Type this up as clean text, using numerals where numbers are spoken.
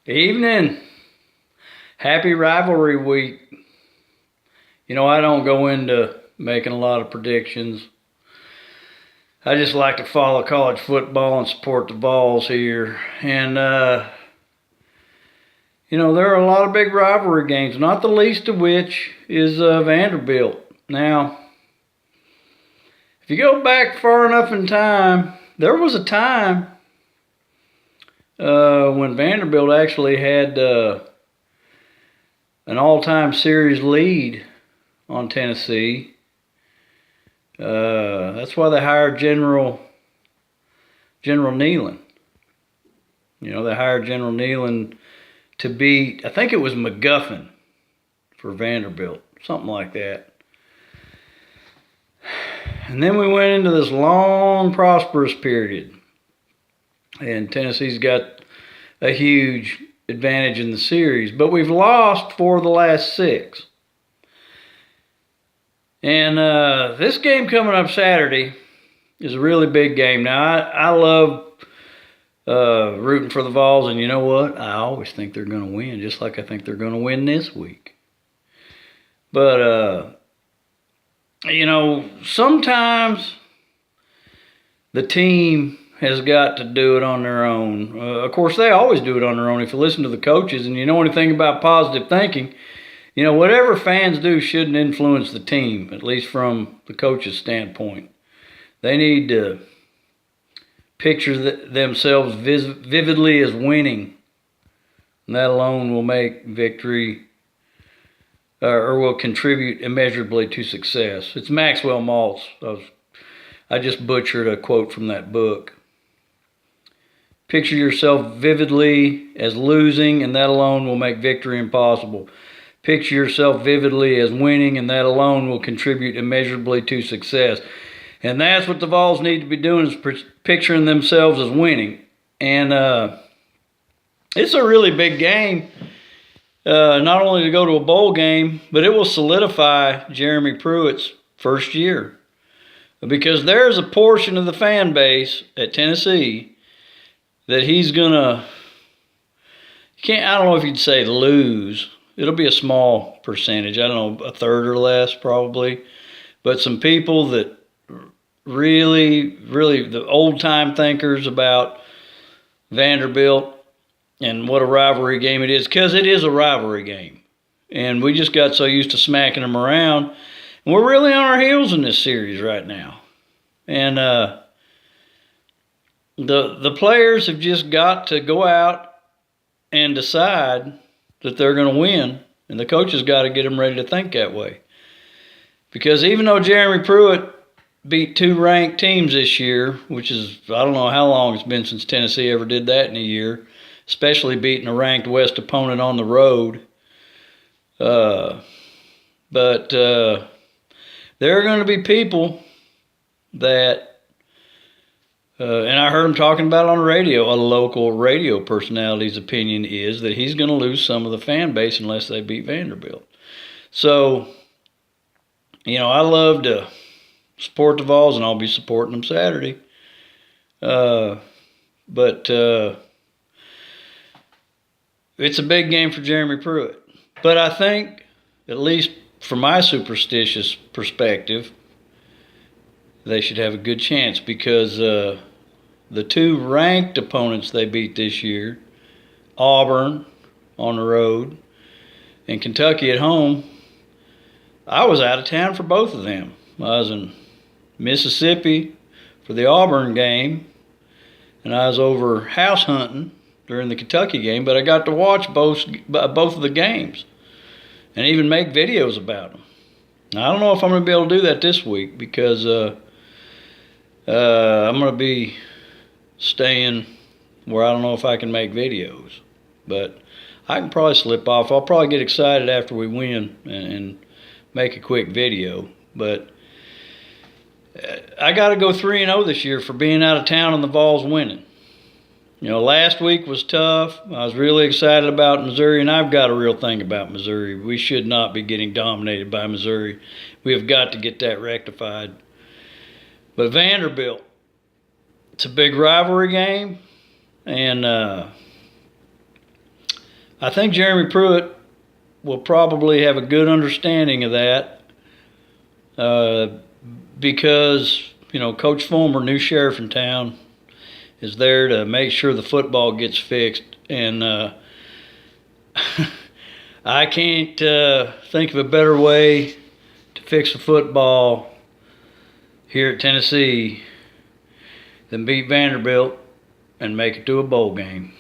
Evening. Happy rivalry week. I don't go into making a lot of predictions. I just like to follow college football and support the Vols here. And, there are a lot of big rivalry games, not the least of which is Vanderbilt. Now, if you go back far enough in time, there was a time when Vanderbilt actually had an all-time series lead on Tennessee. That's why they hired General Nealon. They hired General Nealon to beat, I think it was McGuffin for Vanderbilt, something like that. And then we went into this long, prosperous period. And Tennessee's got a huge advantage in the series. But we've lost 4 of the last 6. And this game coming up Saturday is a really big game. Now, I love rooting for the Vols, and you know what? I always think they're going to win, just like I think they're going to win this week. But, sometimes the team has got to do it on their own. Of course, they always do it on their own. If you listen to the coaches and you know anything about positive thinking, whatever fans do shouldn't influence the team, at least from the coach's standpoint. They need to picture themselves vividly as winning, and that alone will make victory or will contribute immeasurably to success. It's Maxwell Maltz. I just butchered a quote from that book. Picture yourself vividly as losing, and that alone will make victory impossible. Picture yourself vividly as winning, and that alone will contribute immeasurably to success. And that's what the Vols need to be doing, is picturing themselves as winning. And it's a really big game, not only to go to a bowl game, but it will solidify Jeremy Pruitt's first year. Because there's a portion of the fan base at Tennessee that he's going to, I don't know if you'd say lose. It'll be a small percentage. I don't know, a third or less probably. But some people that really, the old-time thinkers about Vanderbilt and what a rivalry game it is, because it is a rivalry game. And we just got so used to smacking them around. And we're really on our heels in this series right now. And the players have just got to go out and decide that they're going to win. And the coaches got to get them ready to think that way. Because even though Jeremy Pruitt beat 2 ranked teams this year, which is, I don't know how long it's been since Tennessee ever did that in a year, especially beating a ranked West opponent on the road. But there are going to be people that, and I heard him talking about it on the radio, a local radio personality's opinion is that he's going to lose some of the fan base unless they beat Vanderbilt. So, I love to support the Vols, and I'll be supporting them Saturday. But it's a big game for Jeremy Pruitt. But I think, at least from my superstitious perspective, they should have a good chance because the 2 ranked opponents they beat this year, Auburn on the road and Kentucky at home, I was out of town for both of them. I was in Mississippi for the Auburn game, and I was over house hunting during the Kentucky game, but I got to watch both of the games and even make videos about them. Now, I don't know if I'm going to be able to do that this week because I'm going to be staying where I don't know if I can make videos. But I can probably slip off. I'll probably get excited after we win and make a quick video. But I got to go 3-0 this year for being out of town and the Vols winning. Last week was tough. I was really excited about Missouri, and I've got a real thing about Missouri. We should not be getting dominated by Missouri. We have got to get that rectified. But Vanderbilt, it's a big rivalry game, and I think Jeremy Pruitt will probably have a good understanding of that because, Coach Fulmer, new sheriff in town, is there to make sure the football gets fixed. And I can't think of a better way to fix the football here at Tennessee than beat Vanderbilt and make it to a bowl game.